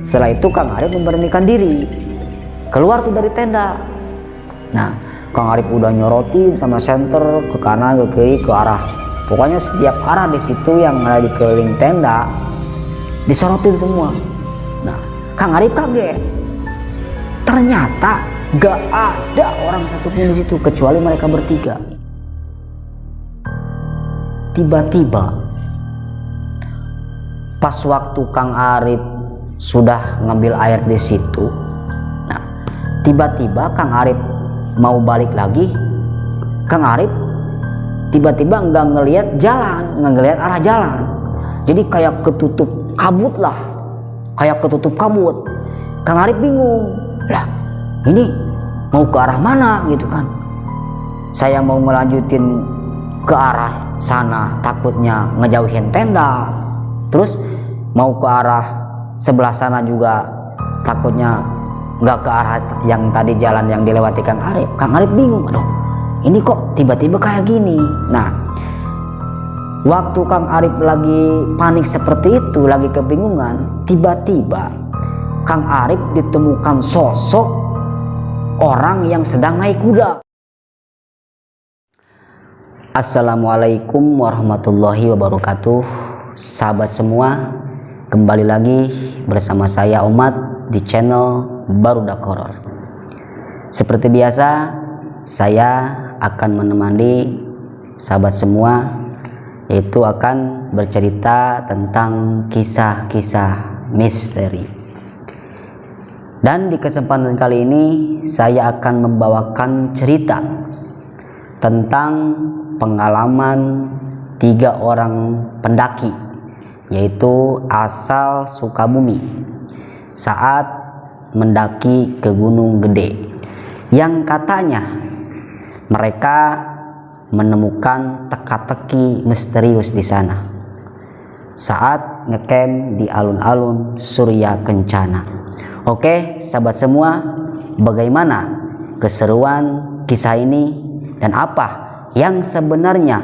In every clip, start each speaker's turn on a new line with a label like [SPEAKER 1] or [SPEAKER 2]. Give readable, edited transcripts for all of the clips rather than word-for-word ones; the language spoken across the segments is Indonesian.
[SPEAKER 1] Setelah itu Kang Arif memberanikan diri keluar tuh dari tenda. Nah, Kang Arif udah nyorotin sama senter ke kanan, ke kiri, ke arah, pokoknya setiap arah di situ yang ada di keliling tenda disorotin semua. Nah, Kang Arif kaget, ternyata gak ada orang satupun di situ kecuali mereka bertiga. Tiba-tiba pas waktu Kang Arif sudah ngambil air di situ, nah tiba-tiba Kang Arif mau balik lagi. Kang Arif tiba-tiba nggak ngelihat jalan, nggak ngelihat arah jalan, jadi kayak ketutup kabut lah, kayak ketutup kabut. Kang Arif bingung, lah ini mau ke arah mana gitu kan. Saya mau ngelanjutin ke arah sana takutnya ngejauhin tenda, terus mau ke arah sebelah sana juga takutnya nggak ke arah yang tadi jalan yang dilewati Kang Arif. Kang Arif bingung, aduh ini kok tiba-tiba kayak gini. Nah, waktu Kang Arif lagi panik seperti itu, lagi kebingungan, tiba-tiba Kang Arif ditemukan sosok orang yang sedang naik kuda. Assalamualaikum warahmatullahi wabarakatuh. Sahabat semua, kembali lagi bersama saya Umat di channel Barudak Horor. Seperti biasa, saya akan menemani sahabat semua, yaitu akan bercerita tentang kisah-kisah misteri. Dan di kesempatan kali ini saya akan membawakan cerita tentang pengalaman 3 orang pendaki, yaitu asal Sukabumi, saat mendaki ke Gunung Gede, yang katanya mereka menemukan teka-teki misterius di sana saat ngecamp di alun-alun Surya Kencana. Oke, sahabat semua, bagaimana keseruan kisah ini dan apa yang sebenarnya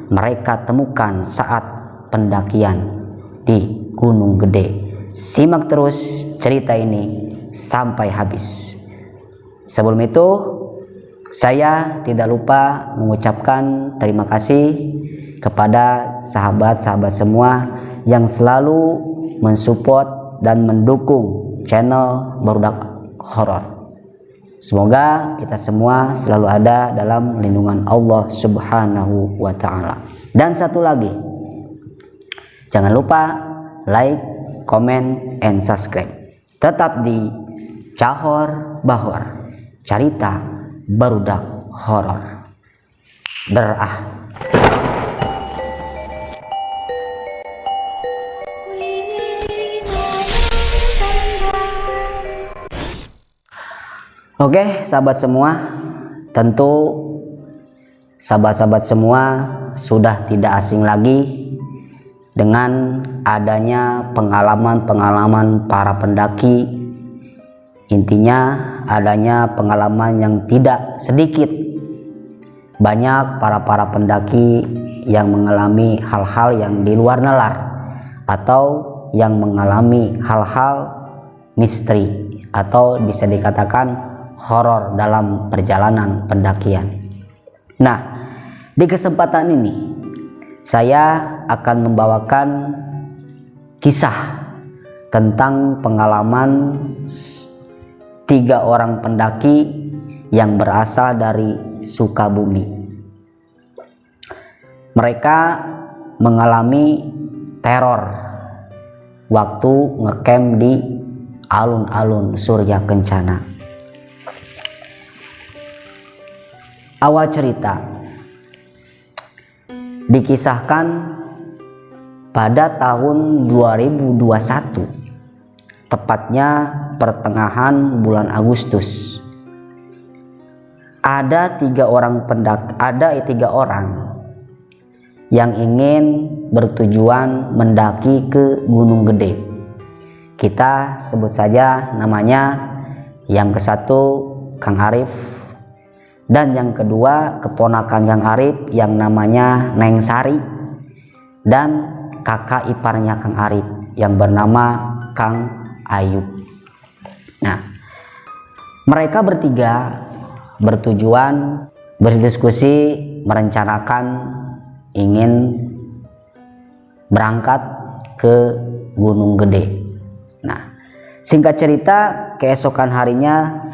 [SPEAKER 1] mereka temukan saat pendakian di Gunung Gede? Simak terus cerita ini sampai habis. Sebelum itu, saya tidak lupa mengucapkan terima kasih kepada sahabat-sahabat semua yang selalu mensupport dan mendukung channel Barudak Horor. Semoga kita semua selalu ada dalam lindungan Allah Subhanahu wa Ta'ala. Dan satu lagi, jangan lupa like, comment, and subscribe. Tetap di Cahor Bahor, cerita Barudak Horor. Oke, sahabat semua, tentu sahabat-sahabat semua sudah tidak asing lagi dengan adanya pengalaman-pengalaman para pendaki. Intinya adanya pengalaman yang tidak sedikit. Banyak para pendaki yang mengalami hal-hal yang di luar nalar, atau yang mengalami hal-hal misteri, atau bisa dikatakan horor dalam perjalanan pendakian. Nah, di kesempatan ini saya akan membawakan kisah tentang pengalaman 3 orang pendaki yang berasal dari Sukabumi. Mereka mengalami teror waktu ngecamp di alun-alun Surya Kencana. Awal cerita dikisahkan pada tahun 2021, tepatnya pertengahan bulan Agustus. Ada 3 orang yang ingin bertujuan mendaki ke Gunung Gede. Kita sebut saja namanya, yang ke satu Kang Arif, dan yang kedua keponakan Kang Arif yang namanya Neng Sari, dan kakak iparnya Kang Arif yang bernama Kang Ayub. Nah, mereka bertiga bertujuan berdiskusi merencanakan ingin berangkat ke Gunung Gede. Nah, singkat cerita, keesokan harinya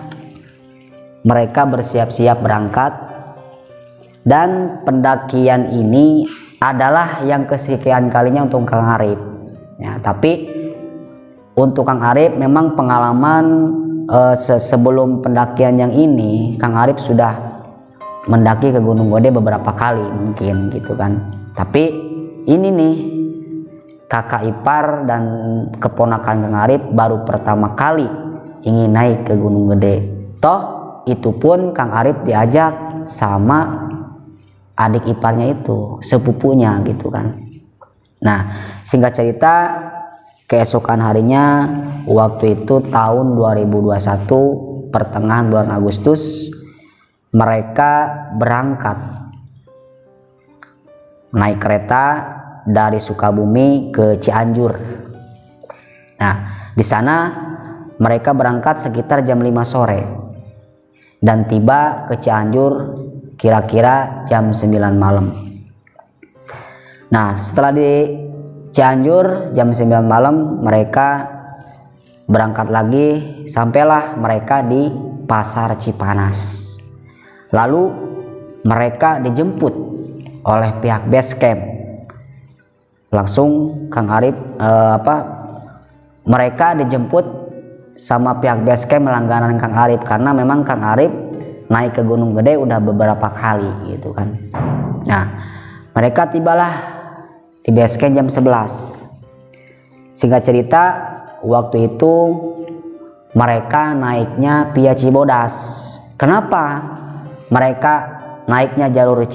[SPEAKER 1] mereka bersiap-siap berangkat, dan pendakian ini adalah yang kesekian kalinya untuk Kang Arif. Ya, tapi untuk Kang Arif memang pengalaman sebelum pendakian yang ini, Kang Arif sudah mendaki ke Gunung Gede beberapa kali mungkin gitu kan. Tapi ini nih kakak ipar dan keponakan Kang Arif baru pertama kali ingin naik ke Gunung Gede. Toh itu pun Kang Arif diajak sama adik iparnya itu, sepupunya gitu kan. Nah, singkat cerita, keesokan harinya, waktu itu tahun 2021 pertengahan bulan Agustus, mereka berangkat naik kereta dari Sukabumi ke Cianjur. Nah, di sana mereka berangkat sekitar jam 5 sore dan tiba ke Cianjur kira-kira jam 9 malam. Nah, setelah di Cianjur jam 9 malam mereka berangkat lagi, sampailah mereka di Pasar Cipanas. Lalu mereka dijemput oleh pihak base camp. Langsung Kang Arif mereka dijemput sama pihak base camp langganan Kang Arif, karena memang Kang Arif naik ke Gunung Gede udah beberapa kali gitu kan. Nah, mereka tibalah di base camp jam 11. Singkat cerita, waktu itu mereka naiknya via Cibodas. Kenapa mereka naiknya jalur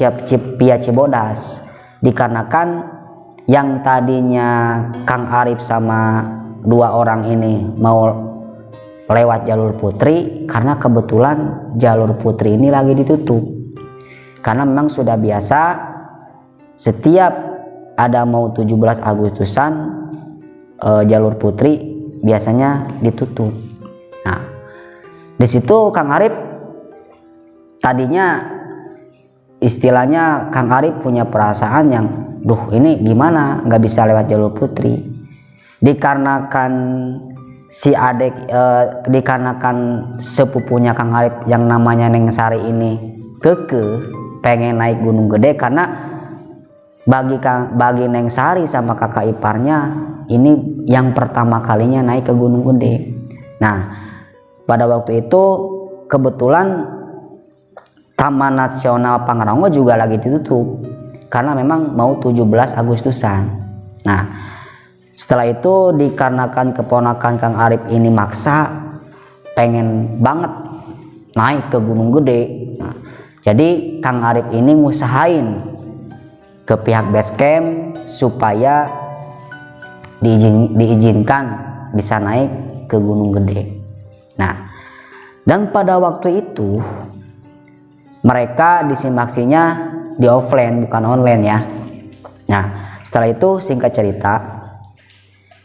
[SPEAKER 1] via Cibodas? Dikarenakan yang tadinya Kang Arif sama dua orang ini mau lewat jalur Putri, karena kebetulan jalur Putri ini lagi ditutup. Karena memang sudah biasa setiap ada mau 17 Agustusan jalur Putri biasanya ditutup. Nah, di situ Kang Arif tadinya istilahnya Kang Arif punya perasaan yang, duh ini gimana nggak bisa lewat jalur Putri. Dikarenakan si adik dikarenakan sepupunya Kang Arif yang namanya Neng Sari ini pengen naik Gunung Gede, karena bagi Neng Sari sama kakak iparnya ini yang pertama kalinya naik ke Gunung Gede. Nah, pada waktu itu kebetulan Taman Nasional Pangrango juga lagi ditutup karena memang mau 17 Agustusan. Nah, setelah itu dikarenakan keponakan Kang Arif ini maksa pengen banget naik ke Gunung Gede. Nah, jadi Kang Arif ini ngusahain ke pihak base camp supaya diizinkan bisa naik ke Gunung Gede. Nah, dan pada waktu itu mereka disimaksinya di offline bukan online ya. Nah, setelah itu singkat cerita,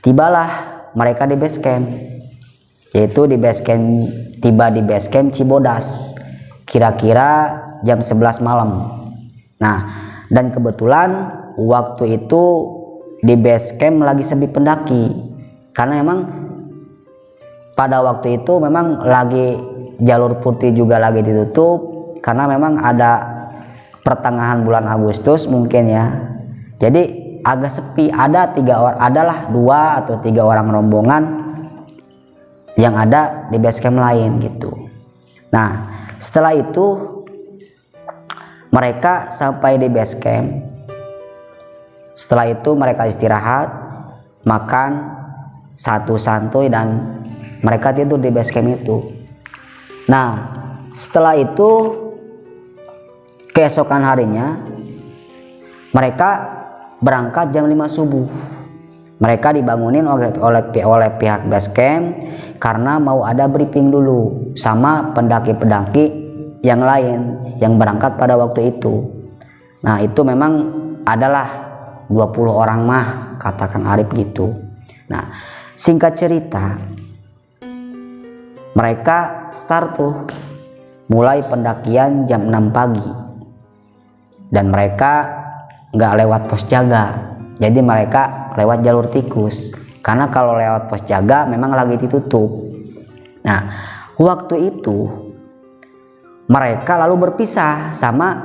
[SPEAKER 1] tibalah mereka di base camp, yaitu tiba di base camp Cibodas kira-kira jam 11 malam. Nah, dan kebetulan waktu itu di base camp lagi sepi pendaki, karena memang pada waktu itu memang lagi jalur Putri juga lagi ditutup, karena memang ada pertengahan bulan Agustus mungkin ya. Jadi agak sepi, adalah 2 atau 3 orang rombongan yang ada di base camp lain gitu. Nah, setelah itu mereka sampai di base camp. Setelah itu mereka istirahat, makan, santuy dan mereka tidur di base camp itu. Nah, setelah itu keesokan harinya mereka berangkat jam 5 subuh. Mereka dibangunin oleh pihak base camp karena mau ada briefing dulu sama pendaki-pendaki yang lain yang berangkat pada waktu itu. Nah, itu memang adalah 20 orang mah, kata Kang Arif gitu. Nah, singkat cerita, mereka start tuh, mulai pendakian jam 6 pagi, dan mereka nggak lewat pos jaga, jadi mereka lewat jalur tikus, karena kalau lewat pos jaga memang lagi ditutup. Nah, waktu itu mereka lalu berpisah sama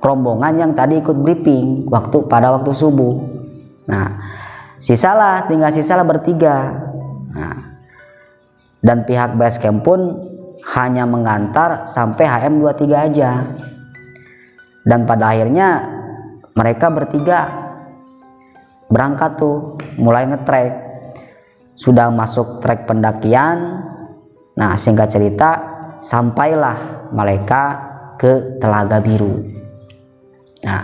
[SPEAKER 1] rombongan yang tadi ikut briefing pada waktu subuh. Nah, tinggal sisalah bertiga. Nah, dan pihak base camp pun hanya mengantar sampai HM23 aja. Dan pada akhirnya mereka bertiga berangkat tuh, mulai ngetrek. Sudah masuk trek pendakian. Nah, singkat cerita, sampailah mereka ke Telaga Biru. Nah,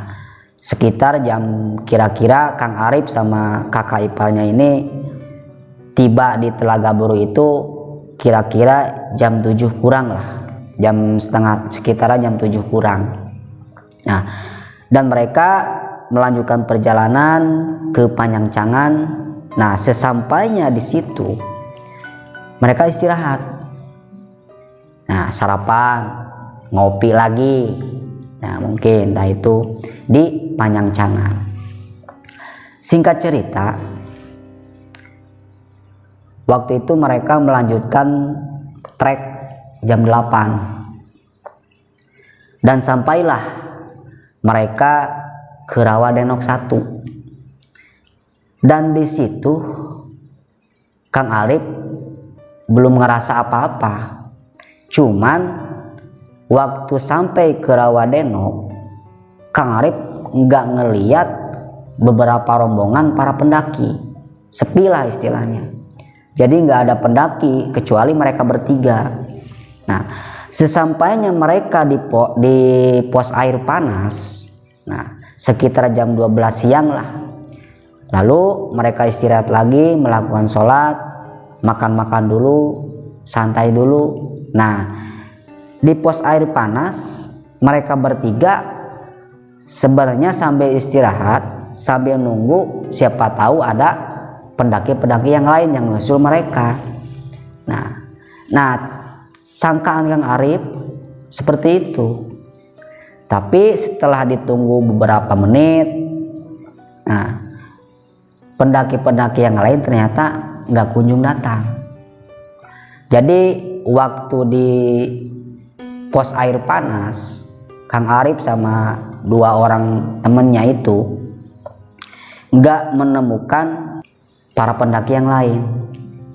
[SPEAKER 1] sekitar jam, kira-kira Kang Arif sama kakak iparnya ini tiba di Telaga Biru itu kira-kira jam 7 kurang lah, sekitaran jam 7 kurang. Nah, dan mereka melanjutkan perjalanan ke Panjangcangan. Nah, sesampainya di situ mereka istirahat. Nah, sarapan, ngopi lagi. Nah, mungkin itu di Panjangcangan. Singkat cerita, waktu itu mereka melanjutkan trek jam 8 dan sampailah mereka ke Rawadenok 1. Dan di situ Kang Arif belum ngerasa apa-apa. Cuman waktu sampai ke Rawadenok, Kang Arif nggak ngeliat beberapa rombongan para pendaki. Sepi lah istilahnya. Jadi nggak ada pendaki kecuali mereka bertiga. Nah, sesampainya mereka di pos air panas, nah sekitar jam 12 siang lah. Lalu mereka istirahat lagi, melakukan sholat, makan-makan dulu, santai dulu. Nah, di pos air panas mereka bertiga sebenarnya sambil istirahat, sambil nunggu siapa tahu ada pendaki-pendaki yang lain yang menyusul mereka. Nah, sangkaan Kang Arif seperti itu. Tapi setelah ditunggu beberapa menit, nah pendaki-pendaki yang lain ternyata nggak kunjung datang. Jadi waktu di pos air panas, Kang Arif sama 2 orang temennya itu nggak menemukan para pendaki yang lain.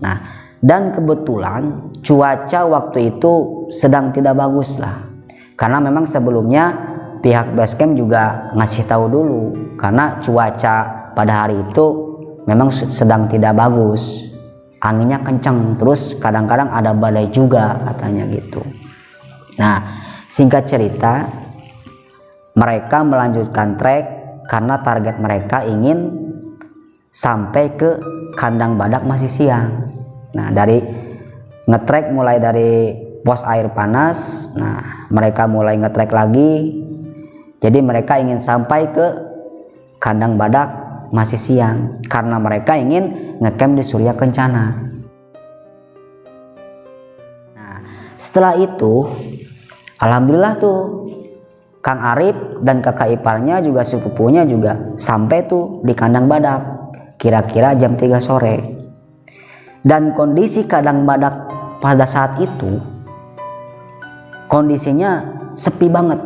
[SPEAKER 1] Nah, dan kebetulan cuaca waktu itu sedang tidak bagus lah, karena memang sebelumnya pihak basecamp juga ngasih tahu dulu karena cuaca pada hari itu memang sedang tidak bagus, anginnya kencang, terus kadang-kadang ada badai juga katanya gitu. Nah, singkat cerita, mereka melanjutkan trek karena target mereka ingin sampai ke Kandang Badak masih siang. Nah, dari ngetrek mulai dari pos air panas, nah mereka mulai ngetrek lagi. Jadi mereka ingin sampai ke Kandang Badak masih siang karena mereka ingin ngecamp di Surya Kencana. Nah, setelah itu alhamdulillah tuh Kang Arif dan kakak iparnya juga sepupunya juga sampai tuh di Kandang Badak kira-kira jam 3 sore. Dan kondisi Kandang Badak pada saat itu kondisinya sepi banget,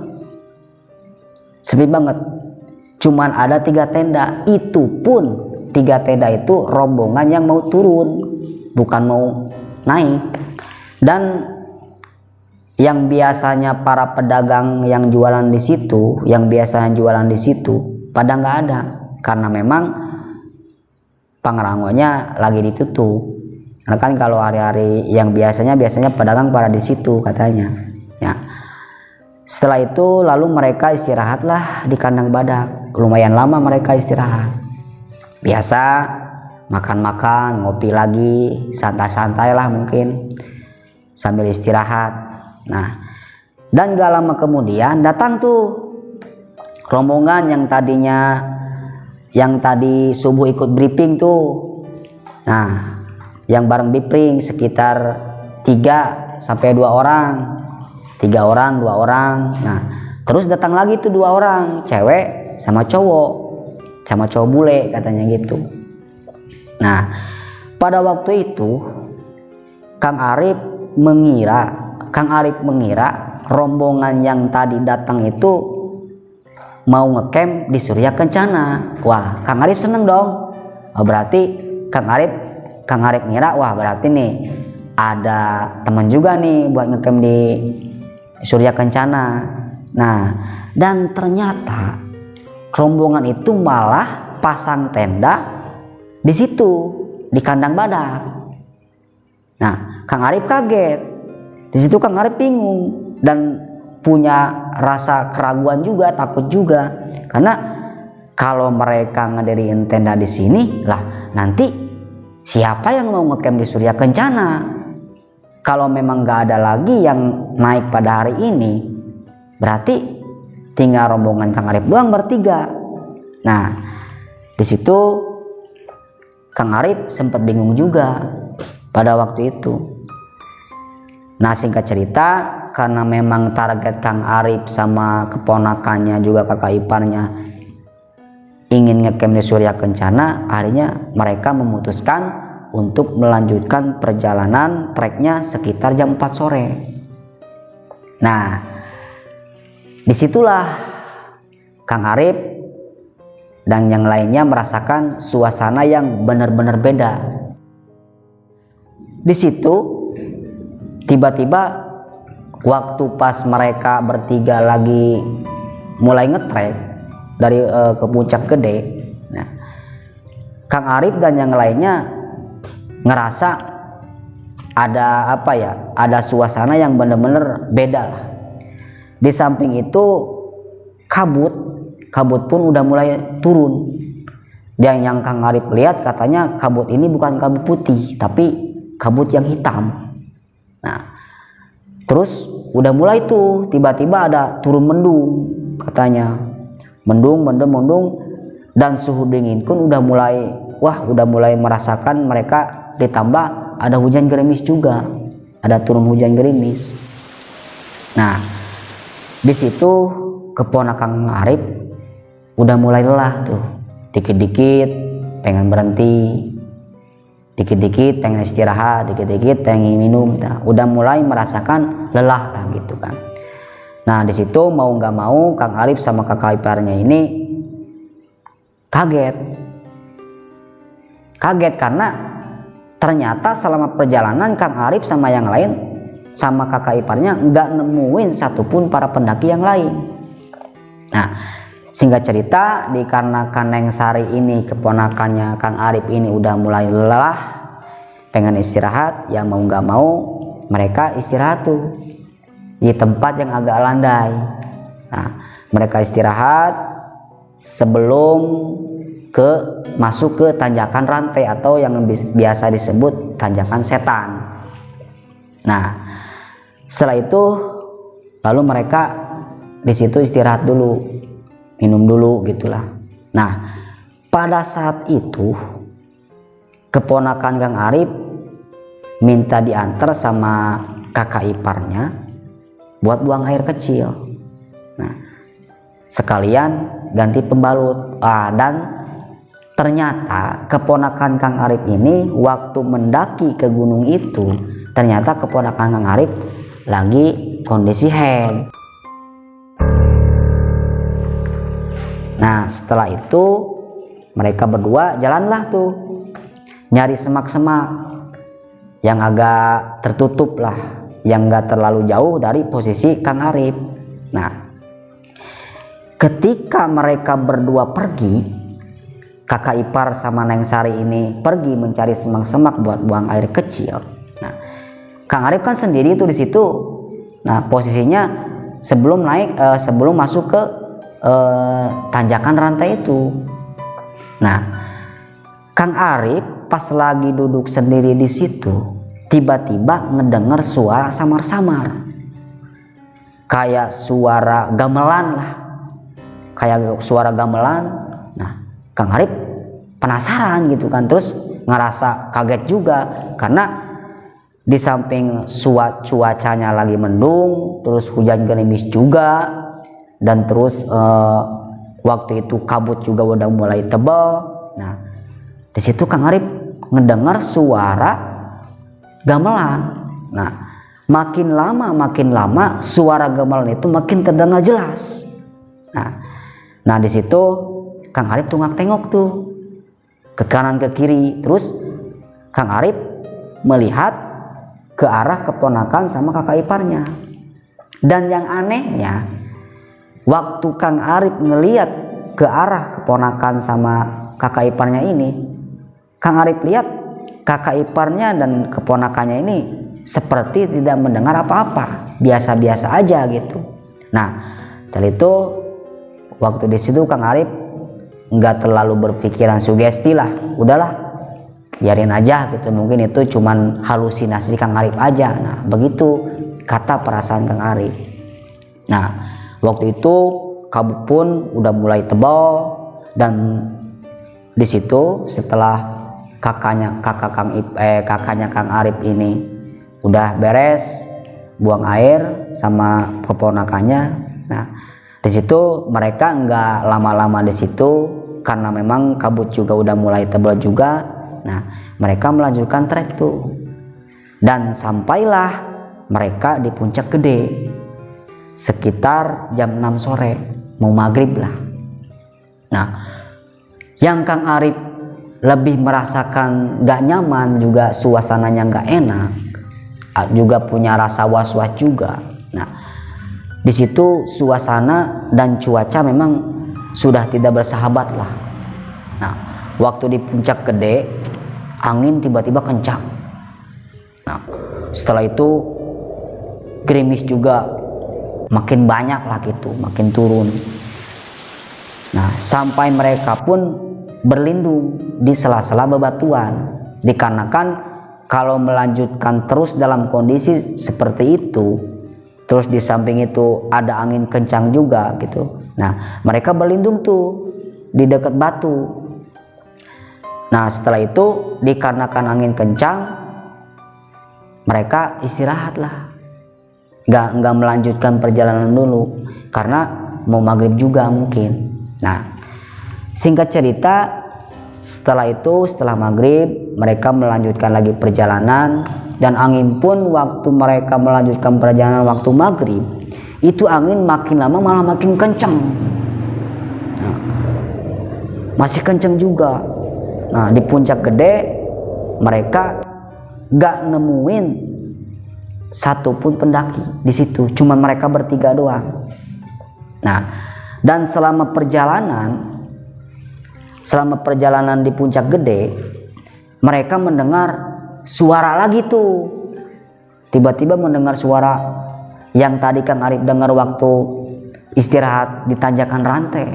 [SPEAKER 1] cuman ada 3 tenda. Itu pun 3 tenda itu rombongan yang mau turun, bukan mau naik. Dan yang biasanya para pedagang yang jualan di situ, pada nggak ada karena memang Pangrangonya lagi ditutup. Karena kan kalau hari-hari yang biasanya pedagang pada di situ katanya. Ya. Setelah itu lalu mereka istirahatlah di Kandang Badak. Lumayan lama mereka istirahat. Biasa makan-makan, ngopi lagi, santai-santai lah mungkin sambil istirahat. Nah, dan gak lama kemudian datang tuh rombongan yang tadi subuh ikut briefing tuh. Nah, yang bareng briefing sekitar 3 sampai 2 orang, 3 orang, 2 orang. Nah, terus datang lagi tuh 2 orang, cewek sama cowok bule katanya gitu. Nah, pada waktu itu Kang Arif mengira rombongan yang tadi datang itu mau ngecamp di Surya Kencana. Wah, Kang Arif seneng dong. Oh, berarti Kang Arif ngira, wah berarti nih ada teman juga nih buat ngecamp di Surya Kencana. Nah, dan ternyata rombongan itu malah pasang tenda di situ, di kandang badak. Nah, Kang Arif kaget. Di situ Kang Arif bingung dan punya rasa keraguan juga, takut juga, karena kalau mereka ngediriin tenda di sini lah, nanti siapa yang mau ngecamp di Surya Kencana? Kalau memang nggak ada lagi yang naik pada hari ini, berarti tinggal rombongan Kang Arif doang bertiga. Nah, di situ Kang Arif sempat bingung juga pada waktu itu. Nah, singkat cerita, karena memang target Kang Arif sama keponakannya juga kakak iparnya ingin ngecamp di Surya Kencana, akhirnya mereka memutuskan untuk melanjutkan perjalanan treknya sekitar jam 4 sore. Nah, disitulah Kang Arif dan yang lainnya merasakan suasana yang benar-benar beda. Di situ tiba-tiba waktu pas mereka bertiga lagi mulai ngetrek dari ke puncak gede, nah, Kang Arif dan yang lainnya ngerasa ada apa ya, ada suasana yang benar-benar beda lah. Di samping itu kabut pun udah mulai turun. Dan yang Kang Arif lihat katanya kabut ini bukan kabut putih tapi kabut yang hitam. Nah, terus udah mulai tuh tiba-tiba ada turun mendung katanya, mendung dan suhu dingin pun udah mulai merasakan mereka, ditambah ada hujan gerimis juga, ada turun hujan gerimis. Nah, di situ keponakan Arif udah mulai lelah tuh, dikit-dikit pengen berhenti, dikit-dikit pengen istirahat, dikit-dikit pengen minum. Nah, udah mulai merasakan lelah lah gitu kan. Nah, di situ mau nggak mau Kang Arif sama kakak iparnya ini kaget karena ternyata selama perjalanan Kang Arif sama yang lain sama kakak iparnya nggak nemuin satupun para pendaki yang lain. Nah, singkat cerita, dikarenakan Neng Sari ini keponakannya Kang Arif ini udah mulai lelah, pengen istirahat, ya mau nggak mau mereka istirahat tuh di tempat yang agak landai. Nah, mereka istirahat sebelum masuk ke tanjakan rantai atau yang biasa disebut tanjakan setan. Nah, setelah itu lalu mereka di situ istirahat dulu, minum dulu gitulah. Nah, pada saat itu keponakan Kang Arif minta diantar sama kakak iparnya buat buang air kecil. Nah, sekalian ganti pembalut. Dan ternyata keponakan Kang Arif ini waktu mendaki ke gunung itu, ternyata keponakan Kang Arif lagi kondisi head. Nah, setelah itu mereka berdua jalanlah tuh nyari semak-semak yang agak tertutup lah, yang gak terlalu jauh dari posisi Kang Arif. Nah, ketika mereka berdua pergi, kakak ipar sama Neng Sari ini pergi mencari semak-semak buat buang air kecil. Nah, Kang Arif kan sendiri tuh di situ. Nah, posisinya sebelum masuk ke tanjakan rantai itu. Nah, Kang Arif pas lagi duduk sendiri di situ, tiba-tiba ngedenger suara samar-samar, kayak suara gamelan lah, Nah, Kang Arif penasaran gitu kan, terus ngerasa kaget juga karena di samping cuacanya lagi mendung, terus hujan gerimis juga, dan terus waktu itu kabut juga udah mulai tebal. Nah, di situ Kang Arif ngedengar suara gamelan. Nah, makin lama suara gamelan itu makin terdengar jelas. Nah di situ Kang Arif tungak tengok tuh ke kanan ke kiri, terus Kang Arif melihat ke arah keponakan sama kakak iparnya. Dan yang anehnya, waktu Kang Arif ngelihat ke arah keponakan sama kakak iparnya ini, Kang Arif lihat kakak iparnya dan keponakannya ini seperti tidak mendengar apa-apa, biasa-biasa aja gitu. Nah, setelah itu waktu di situ Kang Arif nggak terlalu berpikiran sugesti lah, udahlah biarin aja gitu, mungkin itu cuman halusinasi Kang Arif aja. Nah, begitu kata perasaan Kang Arif. Nah, waktu itu kabut pun udah mulai tebal, dan di situ setelah kakaknya Kang Arif ini udah beres buang air sama keponakannya. Nah, di situ mereka nggak lama-lama di situ karena memang kabut juga udah mulai tebal juga. Nah, mereka melanjutkan trek tuh, dan sampailah mereka di Puncak Gede sekitar jam 6 sore, mau maghrib lah. Nah, yang Kang Arif lebih merasakan gak nyaman juga, suasananya gak enak, juga punya rasa was-was juga. Nah, di situ suasana dan cuaca memang sudah tidak bersahabat lah. Nah, waktu di Puncak Gede angin tiba-tiba kencang. Nah, setelah itu gerimis juga makin banyak lah gitu, makin turun. Nah, sampai mereka pun berlindung di sela-sela bebatuan, dikarenakan kalau melanjutkan terus dalam kondisi seperti itu, terus di samping itu ada angin kencang juga gitu. Nah, mereka berlindung tuh di dekat batu. Nah, setelah itu dikarenakan angin kencang, mereka istirahat lah, nggak melanjutkan perjalanan dulu karena mau maghrib juga mungkin. Nah, singkat cerita, setelah maghrib mereka melanjutkan lagi perjalanan, dan angin pun waktu mereka melanjutkan perjalanan waktu maghrib itu angin makin lama malah makin kencang. Nah, masih kencang juga. Nah, di Puncak Gede mereka gak nemuin satupun pendaki di situ, cuma mereka bertiga doang. Nah, dan selama perjalanan di Puncak Gede, mereka mendengar suara lagi tuh. Tiba-tiba mendengar suara yang tadi Kang Arif dengar waktu istirahat di tanjakan rantai.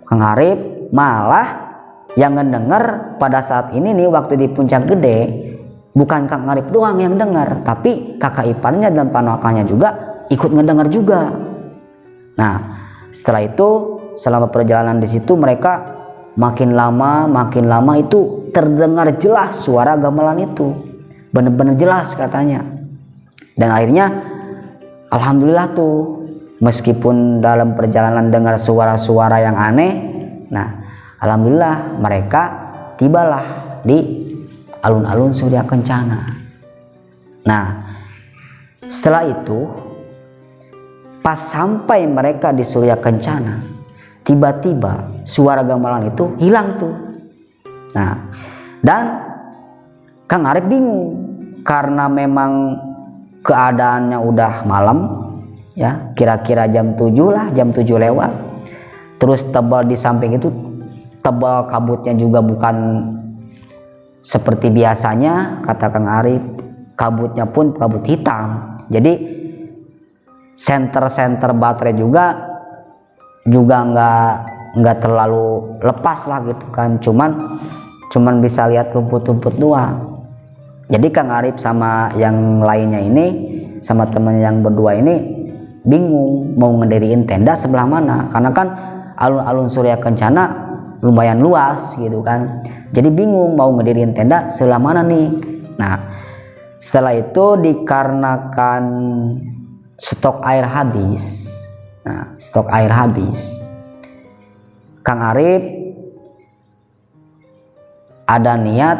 [SPEAKER 1] Kang Arif malah yang ngedenger pada saat ini nih waktu di Puncak Gede, bukan Kang Arif doang yang dengar, tapi kakak iparnya dan ponakannya juga ikut ngedengar juga. Nah, setelah itu selama perjalanan di situ mereka makin lama itu terdengar jelas suara gamelan itu, bener-bener jelas katanya. Dan akhirnya alhamdulillah tuh, meskipun dalam perjalanan dengar suara-suara yang aneh, nah alhamdulillah mereka tibalah di alun-alun Surya Kencana. Nah, setelah itu pas sampai mereka di Surya Kencana, tiba-tiba suara gamelan itu hilang tuh. Nah, dan Kang Arif bingung karena memang keadaannya udah malam ya, kira-kira jam 7 lah, jam 7 lewat. Terus tebal di samping itu, tebal kabutnya juga bukan seperti biasanya, kata Kang Arif. Kabutnya pun kabut hitam. Jadi senter baterai juga nggak terlalu lepas lah gitu kan, cuman bisa lihat rumput-rumput doang. Jadi Kang Arif sama yang lainnya ini, sama temen yang berdua ini bingung mau ngediriin tenda sebelah mana, karena kan alun-alun Surya Kencana lumayan luas gitu kan. Jadi bingung mau ngediriin tenda sebelah mana nih. Nah, Setelah itu dikarenakan stok air habis. Nah, stok air habis. Kang Arif ada niat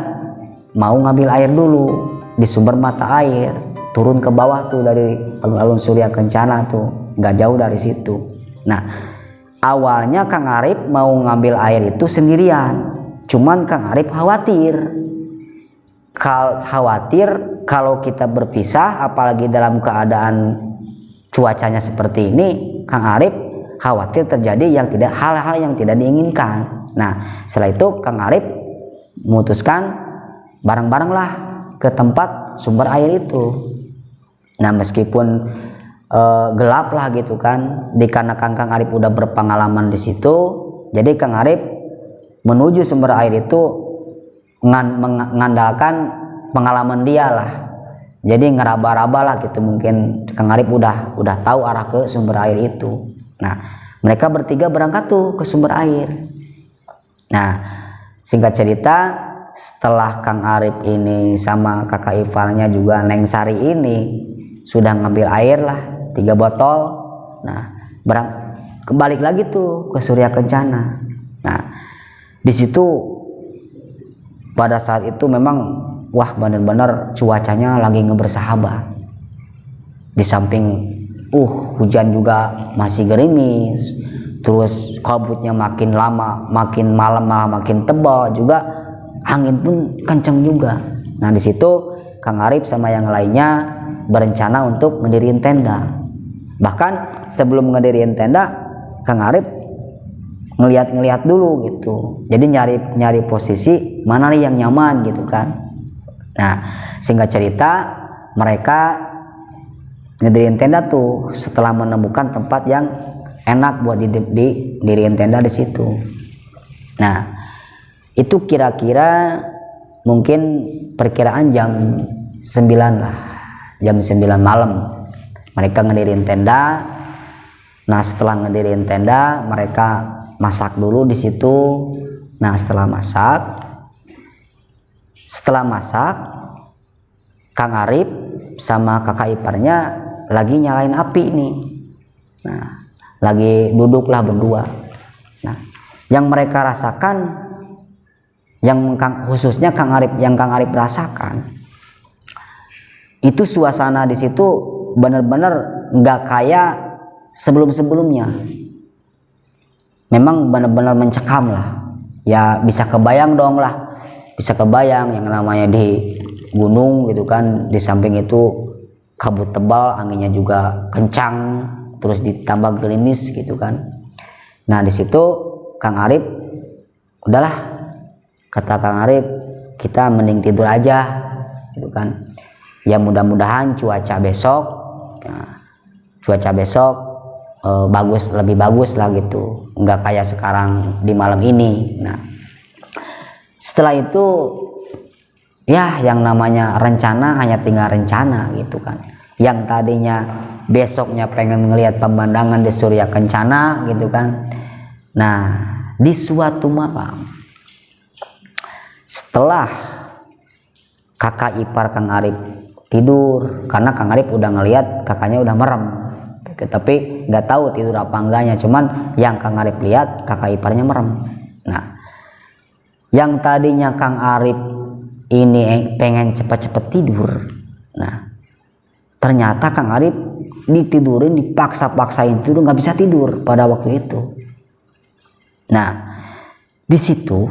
[SPEAKER 1] mau ngambil air dulu di sumber mata air, turun ke bawah tuh dari alun-alun Surya Kencana tuh, nggak jauh dari situ. Nah, awalnya Kang Arif mau ngambil air itu sendirian, cuman Kang Arif khawatir kalau kita berpisah, apalagi dalam keadaan cuacanya seperti ini, Kang Arif khawatir terjadi hal-hal yang tidak diinginkan. Nah, setelah itu Kang Arif memutuskan bareng-bareng lah ke tempat sumber air itu. Nah, meskipun gelap lah gitu kan, dikarenakan Kang Arif udah berpengalaman di situ, jadi Kang Arif menuju sumber air itu mengandalkan pengalaman dia lah. Jadi ngeraba-raba lah gitu, mungkin Kang Arif udah tahu arah ke sumber air itu. Nah, mereka bertiga berangkat tuh ke sumber air. Nah, singkat cerita, setelah Kang Arif ini sama kakak iparnya juga Neng Sari ini sudah ngambil air lah 3 botol. Nah, kembali lagi tuh ke Surya Kencana. Nah, di situ pada saat itu memang wah bener-bener cuacanya lagi ngebersahabat. Di samping hujan juga masih gerimis, terus kabutnya makin lama makin malam malah makin tebal, juga angin pun kenceng juga. Nah, di situ Kang Arif sama yang lainnya berencana untuk ngedirin tenda. Bahkan sebelum ngedirin tenda, Kang Arif ngeliat dulu gitu. Jadi nyari posisi mana nih yang nyaman gitu kan. Nah, singkat cerita, mereka ngedirin tenda tuh setelah menemukan tempat yang enak buat didiriin tenda di situ. Nah, itu kira-kira mungkin perkiraan jam 9 lah, jam 9 malam mereka ngedirin tenda. Nah, setelah ngedirin tenda, mereka masak dulu di situ. Nah, setelah masak, Kang Arif sama kakak iparnya lagi nyalain api nih. Nah, lagi duduklah berdua. Nah, yang mereka rasakan, khususnya Kang Arif rasakan, itu suasana di situ benar-benar nggak kayak sebelum-sebelumnya. Memang benar-benar mencekam lah. Ya bisa kebayang dong lah, bisa kebayang yang namanya di gunung gitu kan, di samping itu kabut tebal, anginnya juga kencang, terus ditambah gerimis gitu kan. Nah, di situ Kang Arif, udahlah, kata Kang Arif, kita mending tidur aja gitu kan. Ya mudah-mudahan cuaca besok lebih bagus lah gitu, nggak kayak sekarang di malam ini. Nah, setelah itu ya yang namanya rencana hanya tinggal rencana gitu kan. Yang tadinya besoknya pengen ngelihat pemandangan di Surya Kencana gitu kan. Nah, di suatu malam setelah kakak ipar Kang Arif tidur, karena Kang Arif udah ngelihat kakaknya udah merem, tapi nggak tahu tidur apa enggaknya, cuman yang Kang Arif lihat kakak iparnya merem. Nah, yang tadinya Kang Arif ini pengen cepet-cepet tidur, nah ternyata Kang Arif ditidurin, dipaksa-paksain tidur, nggak bisa tidur pada waktu itu. Nah, di situ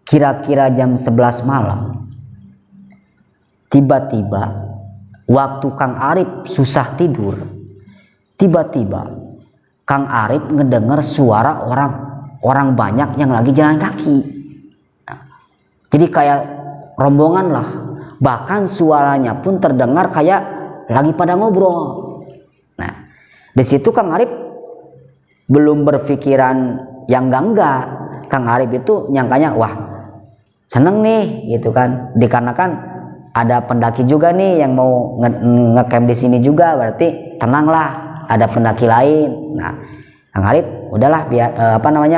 [SPEAKER 1] kira-kira jam 11 malam, tiba-tiba waktu Kang Arif susah tidur, tiba-tiba Kang Arif ngedenger suara orang banyak yang lagi jalan kaki. Nah, jadi kayak rombongan lah, bahkan suaranya pun terdengar kayak lagi pada ngobrol. Nah, di situ Kang Arif belum berpikiran yang enggak. Kang Arif itu nyangkanya, wah seneng nih gitu kan, dikarenakan ada pendaki juga nih yang mau ngecamp di sini juga, berarti tenanglah, ada pendaki lain. Nah, Kang Arif udahlah biar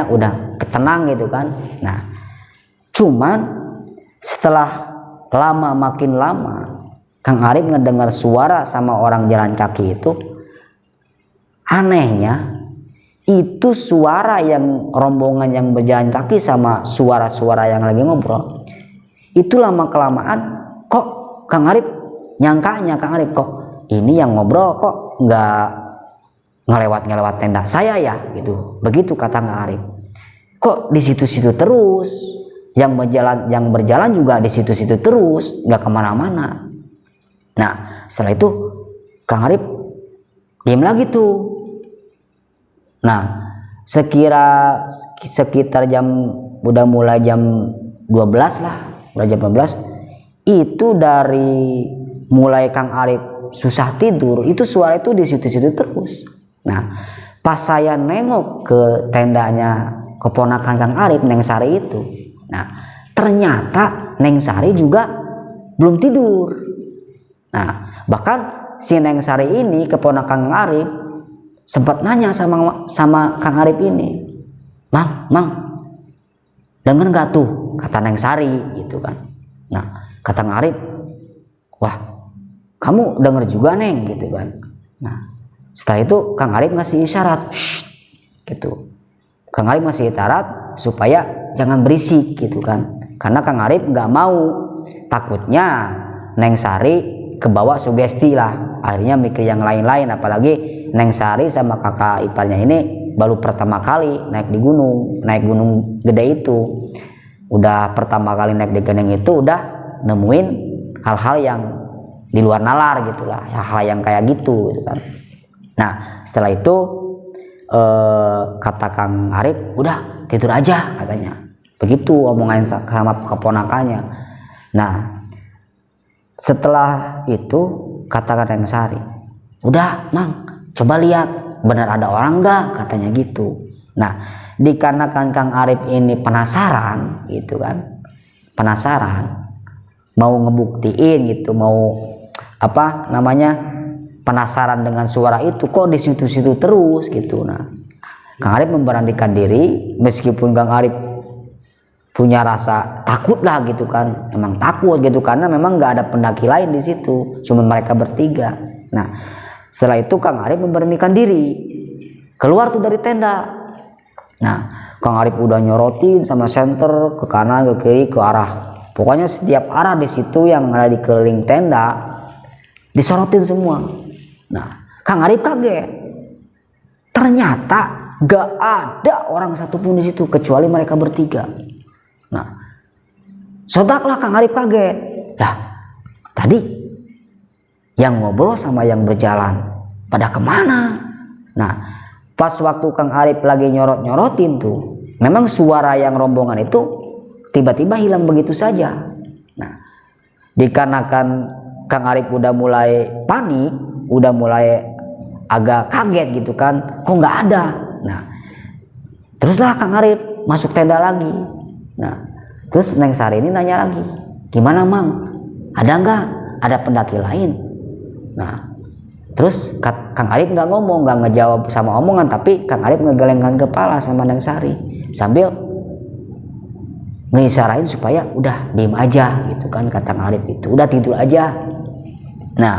[SPEAKER 1] udah tenang gitu kan. Nah, cuman setelah makin lama Kang Arif ngedengar suara sama orang jalan kaki itu, anehnya itu suara yang rombongan yang berjalan kaki sama suara-suara yang lagi ngobrol itu lama kelamaan kok Kang Arif nyangkanya Kang Arif kok ini yang ngobrol kok nggak ngelewat tenda saya ya gitu. Begitu kata Kang Arif. Kok di situ-situ terus, yang berjalan juga di situ-situ terus, nggak kemana-mana. Nah setelah itu Kang Arif diam lagi tuh. Nah sekitar udah mulai jam 12 lah, udah jam 12 itu dari mulai Kang Arif susah tidur itu suara itu di situ-situ terus. Nah pas saya nengok ke tendanya keponakan Kang Arif, Neng Sari itu, nah ternyata Neng Sari juga belum tidur. Nah bahkan si Neng Sari ini keponakan Kang Arif sempat nanya sama Kang Arif ini, Mang, denger nggak tuh kata Neng Sari gitu kan. Nah kata Kang Arif, wah kamu denger juga Neng gitu kan. Nah setelah itu Kang Arif ngasih isyarat, shh, gitu. Kang Arif ngasih isyarat supaya jangan berisik gitu kan, karena Kang Arif nggak mau takutnya Neng Sari kebawa sugesti lah, akhirnya mikir yang lain-lain. Apalagi Neng Sari sama kakak iparnya ini baru pertama kali naik gunung gede itu. Udah pertama kali naik di gunung itu udah nemuin hal-hal yang di luar nalar gitulah, hal-hal yang kayak gitu kan. Nah setelah itu kata Kang Arif, udah tidur aja katanya. Begitu omongan sama keponakannya. Nah setelah itu kata Neng Sari, udah Mang, coba lihat benar ada orang nggak katanya gitu. Nah dikarenakan Kang Arif ini penasaran gitu kan, mau ngebuktiin gitu, mau penasaran dengan suara itu kok di situ-situ terus gitu. Nah Kang Arif memberanikan diri, meskipun Kang Arif punya rasa takut lah gitu kan, emang takut gitu karena memang nggak ada pendaki lain di situ, cuma mereka bertiga. Nah setelah itu Kang Arif memberanikan diri keluar tuh dari tenda. Nah Kang Arif udah nyorotin sama senter ke kanan ke kiri ke arah, pokoknya setiap arah di situ yang ada di keliling tenda disorotin semua. Nah Kang Arif kaget, ternyata gak ada orang satupun di situ kecuali mereka bertiga. Nah sodaklah Kang Arif kaget, lah tadi yang ngobrol sama yang berjalan pada kemana? Nah pas waktu Kang Arif lagi nyorotin tuh, memang suara yang rombongan itu tiba-tiba hilang begitu saja. Nah dikarenakan Kang Arif udah mulai panik, udah mulai agak kaget gitu kan, kok nggak ada. Nah teruslah Kang Arif masuk tenda lagi. Nah terus Neng Sari ini nanya lagi, gimana Mang, ada nggak ada pendaki lain? Nah terus Kang Arif nggak ngomong, nggak ngejawab sama omongan, tapi Kang Arif ngegelengkan kepala sama Neng Sari sambil ngisarain supaya udah diem aja gitu kan. Kata Kang Arif itu udah tidur aja. Nah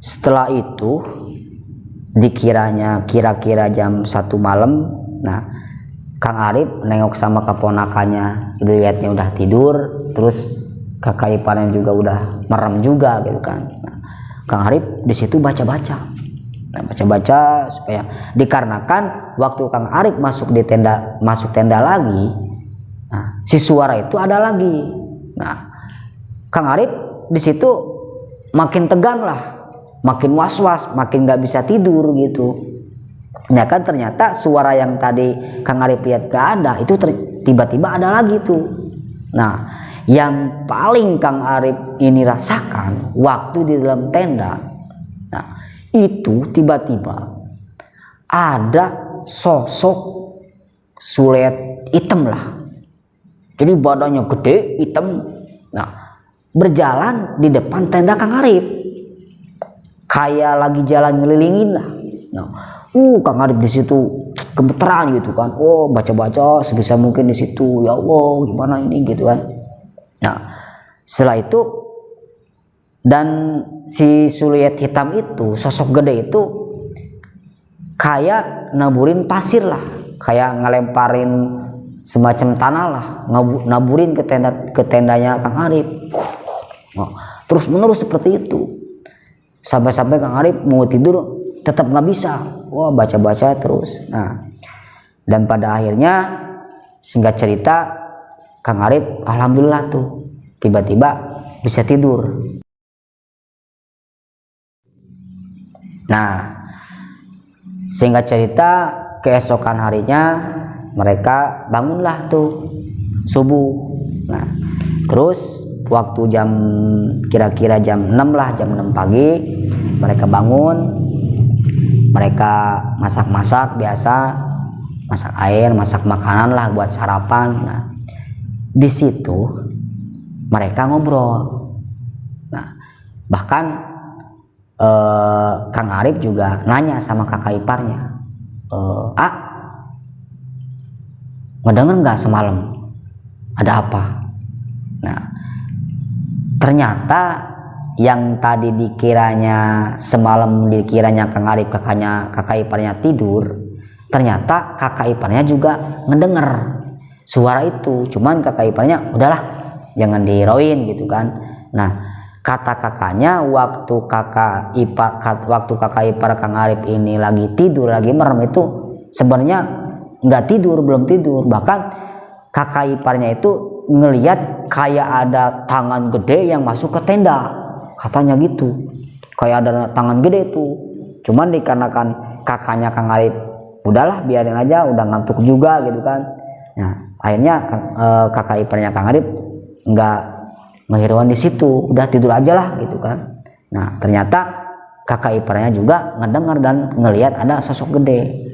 [SPEAKER 1] setelah itu kira-kira jam 1 malam, nah Kang Arif nengok sama keponakannya, lihatnya udah tidur, terus kakak iparnya juga udah merem juga gitu kan. Nah, Kang Arif di situ baca-baca. Nah, baca-baca supaya dikarenakan waktu Kang Arif masuk tenda lagi, nah, si suara itu ada lagi. Nah, Kang Arif di situ makin tegang lah, makin was-was, makin nggak bisa tidur gitu. Ya kan ternyata suara yang tadi Kang Arif lihat gak ada itu tiba-tiba ada lagi tuh. Nah yang paling Kang Arif ini rasakan waktu di dalam tenda, nah itu tiba-tiba ada sosok siluet hitam lah, jadi badannya gede hitam, nah berjalan di depan tenda Kang Arif kayak lagi jalan ngelilingin lah. Nah Kang Arif di situ gemeteran gitu kan, baca-baca sebisa mungkin di situ, ya Allah gimana ini gitu kan. Nah Setelah itu, dan si siluet hitam itu, sosok gede itu kayak naburin pasir lah, kayak ngelemparin semacam tanah lah, naburin ke tendanya Kang Arif. Terus menerus seperti itu, sampai Kang Arif mau tidur tetap nggak bisa. Wah, baca-baca terus. Nah, dan pada akhirnya singkat cerita, Kang Arif alhamdulillah tuh tiba-tiba bisa tidur. Nah, singkat cerita, keesokan harinya mereka bangunlah tuh subuh. Nah, terus waktu kira-kira jam 6 lah, jam 6 pagi mereka bangun, mereka masak-masak biasa, masak air, masak makanan lah buat sarapan. Nah, di situ mereka ngobrol. Nah, bahkan Kang Arif juga nanya sama kakak iparnya, ngedenger nggak semalam ada apa? Nah, ternyata yang tadi dikiranya semalam dikiranya Kang Arif kakak iparnya tidur, ternyata kakak iparnya juga ngedenger suara itu. Cuman kakak iparnya udahlah jangan dihirauin gitu kan. Nah, kata kakaknya, waktu kakak ipar Kang Arif ini lagi tidur, lagi merem itu sebenarnya nggak tidur, belum tidur. Bahkan kakak iparnya itu ngelihat kayak ada tangan gede yang masuk ke tenda, katanya gitu, kayak ada tangan gede tuh. Cuman dikarenakan kakaknya Kang Arif udahlah biarin aja, udah ngantuk juga gitu kan. Nah, akhirnya kakak iparnya Kang Arif nggak ngehirauan di situ, udah tidur aja lah gitu kan. Nah, ternyata kakak iparnya juga ngedengar dan ngelihat ada sosok gede.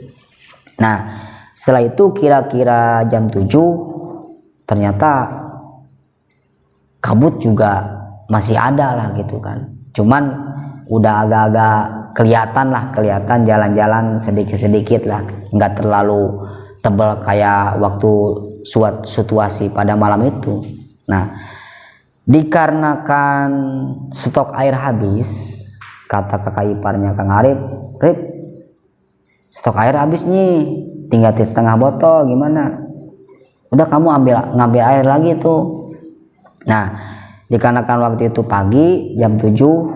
[SPEAKER 1] Nah, setelah itu kira-kira jam 7 ternyata kabut juga masih ada lah gitu kan. Cuman udah agak-agak kelihatan jalan-jalan sedikit-sedikit lah, nggak terlalu tebal kayak waktu situasi pada malam itu. Nah, dikarenakan stok air habis, kata kakak iparnya Kang Arif, "Rip, stok air habis nih, tinggal setengah botol, gimana? Udah kamu ngambil air lagi tuh." Nah, dikarenakan waktu itu pagi jam 7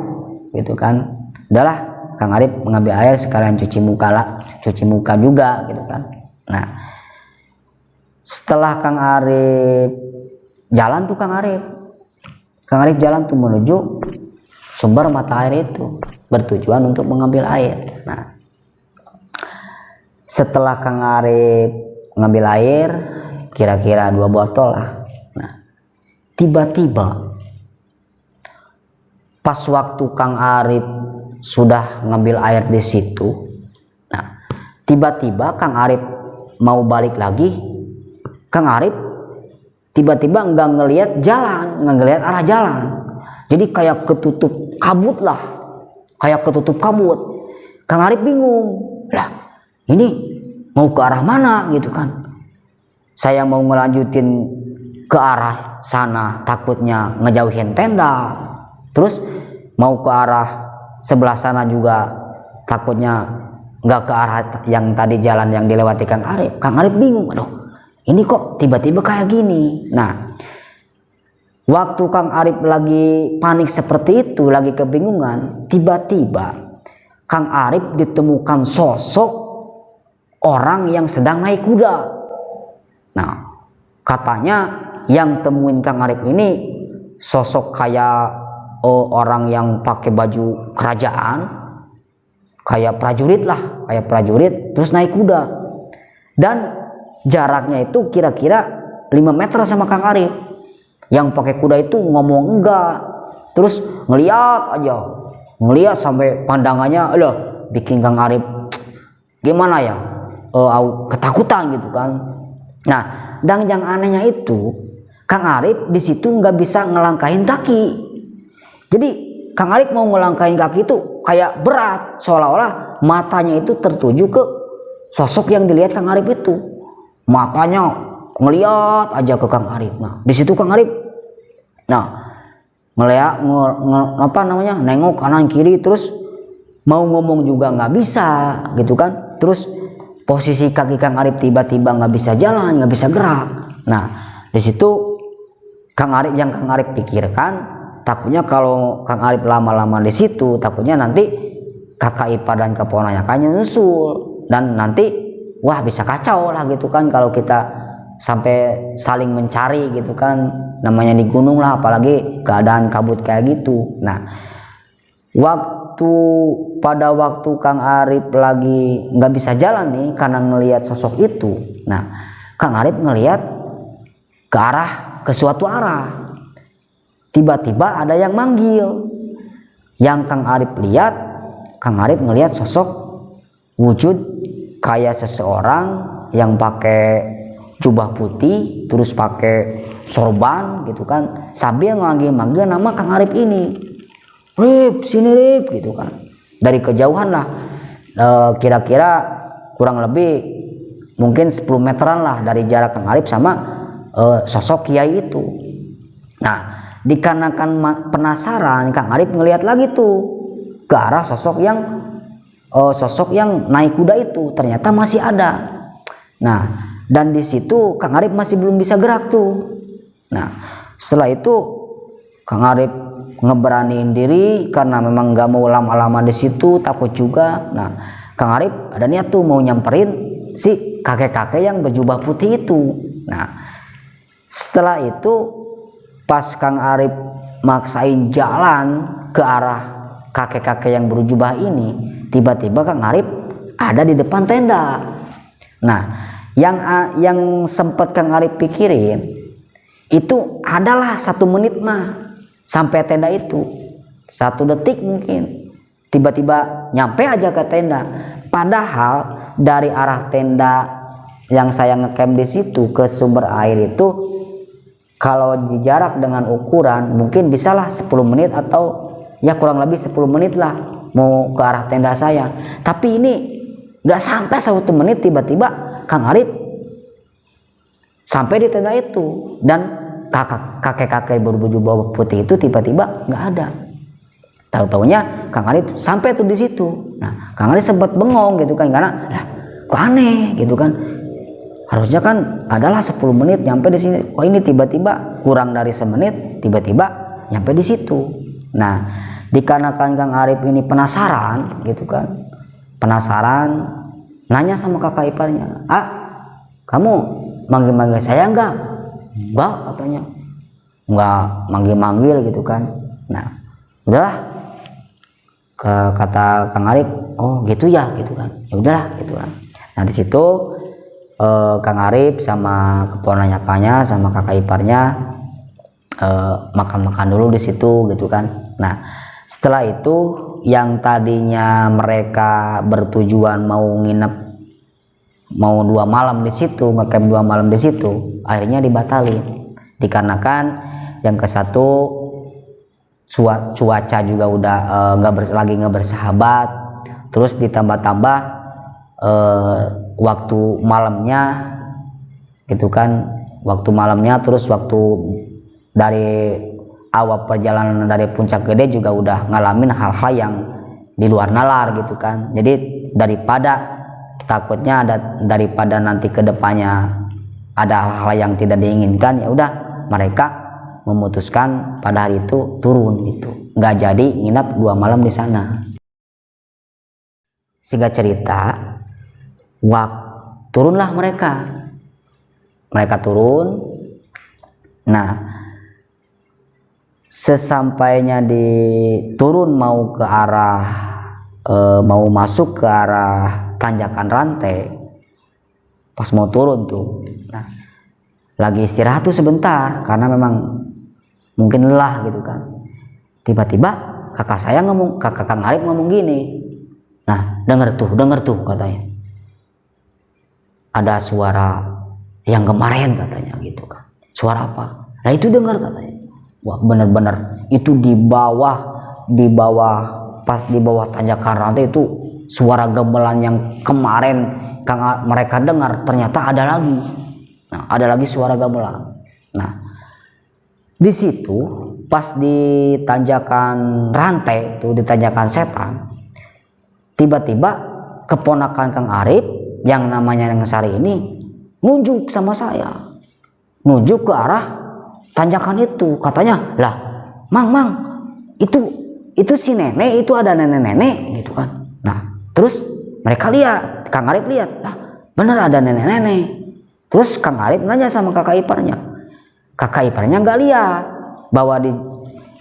[SPEAKER 1] gitu kan, udahlah Kang Arif mengambil air sekalian cuci muka juga gitu kan. Nah, setelah Kang Arif jalan tuh, Kang Arif jalan tuh menuju sumber mata air itu, bertujuan untuk mengambil air. Nah, setelah Kang Arif ngambil air kira-kira 2 botol lah. Nah, tiba-tiba pas waktu Kang Arif sudah ngambil air di situ, nah tiba-tiba Kang Arif mau balik lagi, Kang Arif tiba-tiba nggak ngelihat jalan, nggak ngelihat arah jalan. Jadi kayak ketutup kabut lah, Kang Arif bingung, lah ini mau ke arah mana gitu kan. Saya mau ngelanjutin ke arah sana, takutnya ngejauhin tenda. Terus mau ke arah sebelah sana juga takutnya nggak ke arah yang tadi jalan yang dilewati Kang Arif. Kang Arif bingung, aduh ini kok tiba-tiba kayak gini. Nah, waktu Kang Arif lagi panik seperti itu, lagi kebingungan, tiba-tiba Kang Arif ditemukan sosok orang yang sedang naik kuda. Nah, katanya yang temuin Kang Arif ini sosok kayak orang yang pakai baju kerajaan, kayak prajurit terus naik kuda. Dan jaraknya itu kira-kira 5 meter sama Kang Arif. Yang pakai kuda itu ngomong enggak, terus ngeliat sampai pandangannya bikin Kang Arif gimana ya, ketakutan gitu kan. Nah, dan yang anehnya itu Kang Arif di situ nggak bisa ngelangkahin kaki. Jadi Kang Arif mau ngelangkahin kaki itu kayak berat, seolah-olah matanya itu tertuju ke sosok yang dilihat Kang Arif itu. Matanya ngeliat aja ke Kang Arif. Nah, di situ Kang Arif, nah nengok kanan kiri, terus mau ngomong juga nggak bisa gitu kan. Terus posisi kaki Kang Arif tiba-tiba nggak bisa jalan, nggak bisa gerak. Nah di situ Kang Arif pikirkan, takutnya kalau Kang Arif lama-lama di situ, takutnya nanti kakak ipar dan keponakannya nyusul, dan nanti wah bisa kacau lah gitu kan kalau kita sampai saling mencari gitu kan, namanya di gunung lah, apalagi keadaan kabut kayak gitu. Nah pada waktu Kang Arif lagi nggak bisa jalan nih karena ngelihat sosok itu, nah Kang Arif ngelihat ke suatu arah. Tiba-tiba ada yang manggil. Yang Kang Arif lihat, Kang Arif ngelihat sosok wujud kayak seseorang yang pakai jubah putih, terus pakai sorban gitu kan, sambil manggil nama Kang Arif ini. Rip, sini Rip gitu kan. Dari kejauhan lah, kira-kira kurang lebih mungkin 10 meteran lah dari jarak Kang Arif sama sosok kiai itu. Nah dikarenakan penasaran, Kang Arif ngelihat lagi tuh ke arah sosok yang naik kuda itu, ternyata masih ada. Nah dan di situ Kang Arif masih belum bisa gerak tuh. Nah setelah itu Kang Arif ngeberaniin diri karena memang nggak mau lama-lama di situ, takut juga. Nah Kang Arif ada niat tuh mau nyamperin si kakek-kakek yang berjubah putih itu. Nah setelah itu pas Kang Arif maksain jalan ke arah kakek-kakek yang berjubah ini, tiba-tiba Kang Arif ada di depan tenda. Nah yang sempat Kang Arif pikirin itu adalah 1 menit mah sampai tenda itu, 1 detik mungkin, tiba-tiba nyampe aja ke tenda. Padahal dari arah tenda yang saya ngecamp di situ ke sumber air itu, kalau di jarak dengan ukuran mungkin bisalah 10 menit atau ya kurang lebih 10 menit lah mau ke arah tenda saya. Tapi ini nggak sampai 1 menit, tiba-tiba Kang Arif sampai di tenda itu, dan kakek-kakek berbaju putih itu tiba-tiba nggak ada. Tahu-taunya Kang Arif sampai tuh di situ. Nah Kang Arif sempat bengong gitu kan, karena lah kok aneh gitu kan. Harusnya kan adalah 10 menit nyampe di sini, kok ini tiba-tiba kurang dari semenit tiba-tiba nyampe di situ. Nah dikarenakan Kang Arif ini penasaran gitu kan, nanya sama kakak iparnya, kamu manggil-manggil saya enggak katanya, enggak manggil-manggil gitu kan. Nah udahlah, kata Kang Arif, oh gitu ya gitu kan, ya udahlah gitu kan. Nah di situ Kang Arif sama keponakannya sama kakak iparnya makan-makan dulu di situ gitu kan. Nah setelah itu yang tadinya mereka bertujuan mau nginep, mau 2 malam di situ, ngecamp 2 malam di situ, akhirnya dibatalin dikarenakan yang ke satu cuaca juga udah lagi nggak bersahabat, terus ditambah waktu malamnya gitu kan, terus waktu dari awal perjalanan dari Puncak Gede juga udah ngalamin hal-hal yang di luar nalar gitu kan. Jadi daripada nanti kedepannya ada hal-hal yang tidak diinginkan, ya udah mereka memutuskan pada hari itu turun gitu, nggak jadi nginap 2 malam di sana. Singkat cerita, turunlah mereka turun. Nah sesampainya di turun mau masuk ke arah tanjakan rantai, pas mau turun tuh, nah lagi istirahat tuh sebentar karena memang mungkin lelah gitu kan. Tiba-tiba kakak Kang Arif ngomong gini, nah denger tuh katanya, ada suara yang kemarin katanya gitu kan. Suara apa? Nah itu dengar katanya. Wah bener-bener itu di bawah pas di bawah tanjakan rantai itu suara gamelan yang kemarin mereka dengar ternyata ada lagi. Nah ada lagi suara gamelan. Nah Di situ pas di tanjakan rantai itu, di tanjakan setan, tiba-tiba keponakan Kang Arif yang namanya Neng Sari ini nunjuk sama saya, nunjuk ke arah tanjakan itu, katanya, lah mang itu si nenek itu, ada nenek-nenek gitu kan. Nah terus mereka lihat, Kang Arif lihat, lah bener ada nenek-nenek. Terus Kang Arif nanya sama kakak iparnya nggak lihat bahwa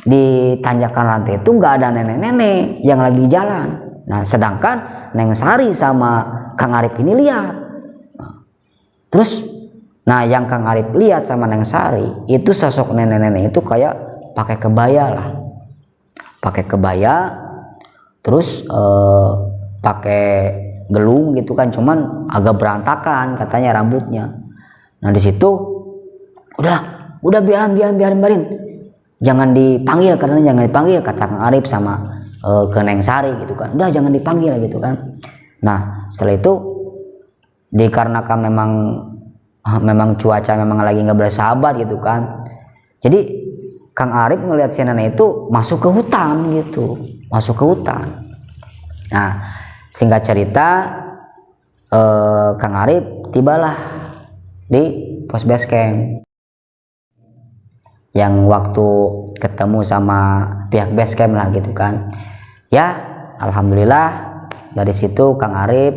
[SPEAKER 1] di tanjakan rantai itu nggak ada nenek-nenek yang lagi jalan. Nah sedangkan Neng Sari sama Kang Arif ini lihat. Terus nah yang Kang Arif lihat sama Neng Sari itu sosok nenek-nenek itu kayak pakai kebaya lah, pakai kebaya, terus pakai gelung gitu kan, cuman agak berantakan katanya rambutnya. Nah di situ udah biarin, jangan dipanggil, karena jangan dipanggil kata Kang Arif sama ke Neng Sari gitu kan, udah jangan dipanggil gitu kan. Nah setelah itu dikarenakan memang cuaca memang lagi nggak bersahabat gitu kan, jadi Kang Arif ngelihat si nenek itu masuk ke hutan gitu, masuk ke hutan. Nah singkat cerita Kang Arif tibalah di pos base camp, yang waktu ketemu sama pihak base camp lah gitu kan. Ya alhamdulillah dari situ Kang Arif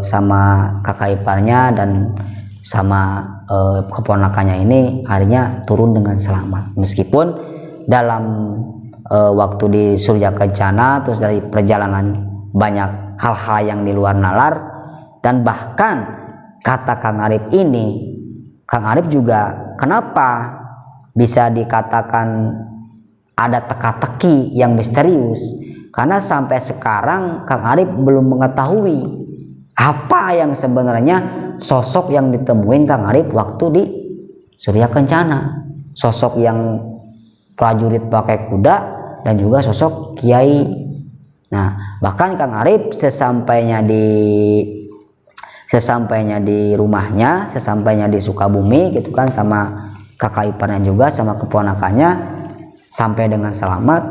[SPEAKER 1] sama kakak iparnya dan sama keponakannya ini akhirnya turun dengan selamat, meskipun dalam waktu di Surya Kencana, terus dari perjalanan banyak hal-hal yang di luar nalar. Dan bahkan kata Kang Arif ini, Kang Arif juga kenapa bisa dikatakan ada teka-teki yang misterius, karena sampai sekarang Kang Arif belum mengetahui apa yang sebenarnya sosok yang ditemuin Kang Arif waktu di Surya Kencana. Sosok yang prajurit pakai kuda dan juga sosok kiai. Nah bahkan Kang Arif sesampainya di rumahnya, sesampainya di Sukabumi gitu kan, sama kakak iparnya juga sama keponakannya, sampai dengan selamat,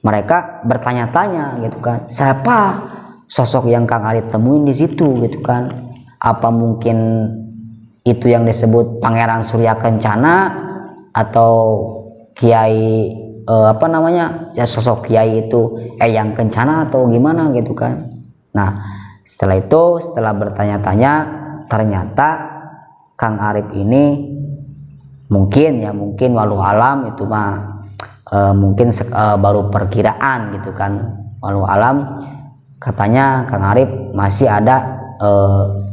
[SPEAKER 1] mereka bertanya-tanya gitu kan, siapa sosok yang Kang Arif temuin di situ gitu kan. Apa mungkin itu yang disebut Pangeran Surya Kencana, atau kiai ya sosok kiai itu Eyang Kencana atau gimana gitu kan. Nah setelah bertanya-tanya, ternyata Kang Arif ini mungkin walau alam itu mah mungkin baru perkiraan gitu kan, walau alam. Katanya Kang Arif masih ada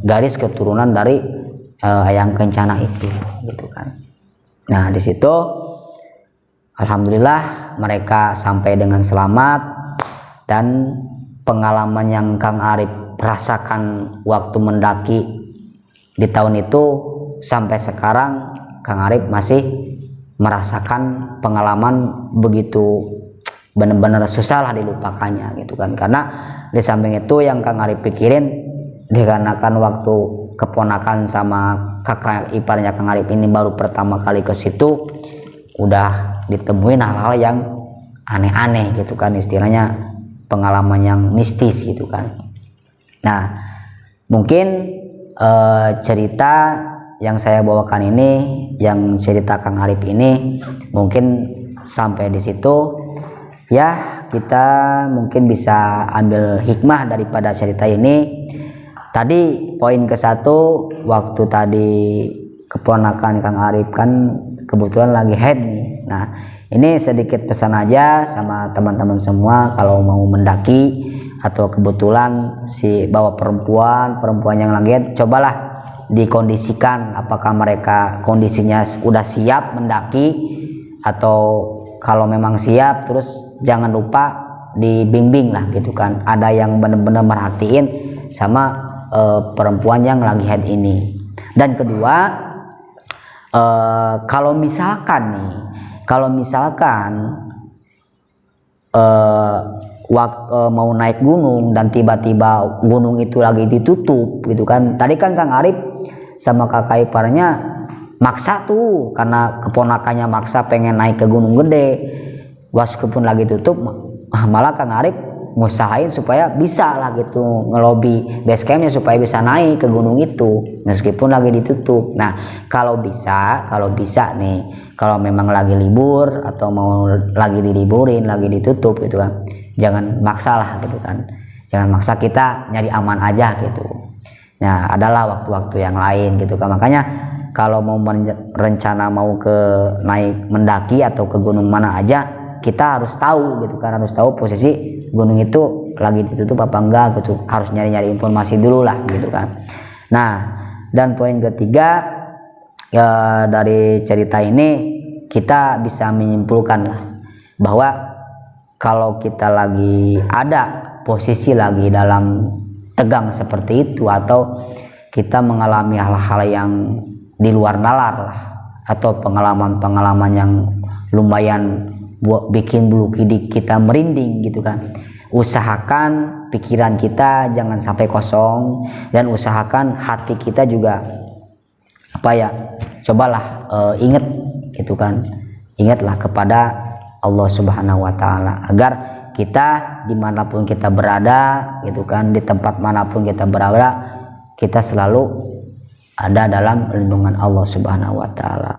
[SPEAKER 1] garis keturunan dari Eyang Kencana itu gitu kan. Nah di situ alhamdulillah mereka sampai dengan selamat, dan pengalaman yang Kang Arif rasakan waktu mendaki di tahun itu sampai sekarang Kang Arif masih merasakan pengalaman begitu benar-benar susah lah dilupakannya gitu kan. Karena di samping itu yang Kang Arif pikirin, dikarenakan waktu keponakan sama kakak iparnya Kang Arif ini baru pertama kali ke situ, udah ditemuin hal-hal yang aneh-aneh gitu kan, istilahnya pengalaman yang mistis gitu kan. Nah mungkin cerita yang saya bawakan ini, yang cerita Kang Arif ini mungkin sampai di situ ya. Kita mungkin bisa ambil hikmah daripada cerita ini. Tadi poin ke-1, waktu tadi keponakan Kang Arif kan kebetulan lagi head nih. Nah ini sedikit pesan aja sama teman-teman semua, kalau mau mendaki atau kebetulan si bawa perempuan yang lagi head, cobalah dikondisikan apakah mereka kondisinya udah siap mendaki, atau kalau memang siap terus jangan lupa dibimbing lah gitu kan, ada yang benar-benar merhatiin sama perempuan yang lagi head ini. Dan kedua, kalau misalkan mau naik gunung dan tiba-tiba gunung itu lagi ditutup gitu kan, tadi kan Kang Arif sama kakak iparnya maksa tuh karena keponakannya maksa pengen naik ke Gunung Gede, waskupun lagi tutup malah Kang Arif ngusahain supaya bisa lah gitu ngelobi base campnya supaya bisa naik ke gunung itu meskipun lagi ditutup. Nah kalau bisa nih, kalau memang lagi libur atau mau lagi diliburin lagi ditutup gitu kan, jangan maksa lah gitu kan, jangan maksa, kita nyari aman aja gitu. Nah adalah waktu-waktu yang lain gitu kan. Makanya kalau mau rencana mau ke naik mendaki atau ke gunung mana aja, kita harus tahu gitu kan, harus tahu posisi gunung itu lagi ditutup apa enggak gitu, harus nyari-nyari informasi dulu lah gitu kan. Nah dan poin ketiga ya, dari cerita ini kita bisa menyimpulkan lah bahwa kalau kita lagi ada posisi lagi dalam tegang seperti itu, atau kita mengalami hal-hal yang di luar nalar lah, atau pengalaman-pengalaman yang lumayan buat bikin bulu kidik kita merinding gitu kan, usahakan pikiran kita jangan sampai kosong, dan usahakan hati kita juga apa ya, cobalah ingat gitu kan, ingatlah kepada Allah Subhanahu wa Ta'ala, agar kita dimanapun kita berada gitu kan, di tempat manapun kita berada, kita selalu ada dalam lindungan Allah Subhanahu wa Ta'ala.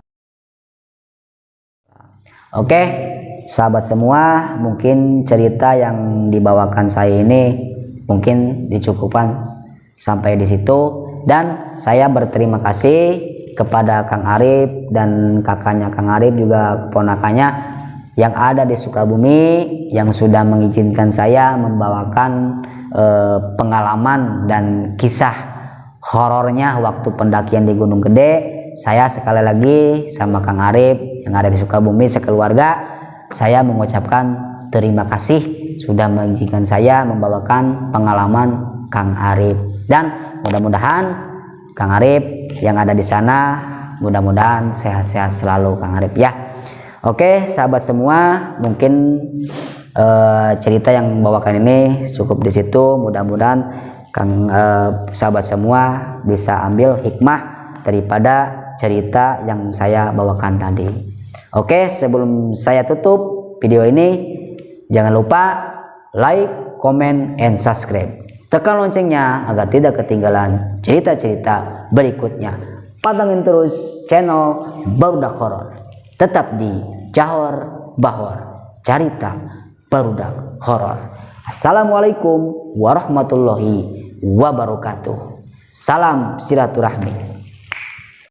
[SPEAKER 1] Oke, sahabat semua, mungkin cerita yang dibawakan saya ini mungkin dicukupkan sampai di situ, dan saya berterima kasih kepada Kang Arif dan kakaknya Kang Arif juga keponakannya yang ada di Sukabumi, yang sudah mengizinkan saya membawakan pengalaman dan kisah horornya waktu pendakian di Gunung Gede. Saya sekali lagi sama Kang Arif yang ada di Sukabumi sekeluarga, saya mengucapkan terima kasih sudah mengizinkan saya membawakan pengalaman Kang Arif, dan mudah-mudahan Kang Arif yang ada di sana mudah-mudahan sehat-sehat selalu Kang Arif ya. Oke sahabat semua, mungkin cerita yang membawakan ini cukup di situ. Mudah-mudahan sahabat semua bisa ambil hikmah daripada cerita yang saya bawakan tadi. Oke, sebelum saya tutup video ini, jangan lupa like, comment, and subscribe. Tekan loncengnya agar tidak ketinggalan cerita-cerita berikutnya. Pantengin terus channel Barudak Horor. Tetap di Johor Bahor, cerita Barudak Horor. Assalamualaikum warahmatullahi wabarakatuh. Salam silaturahmi.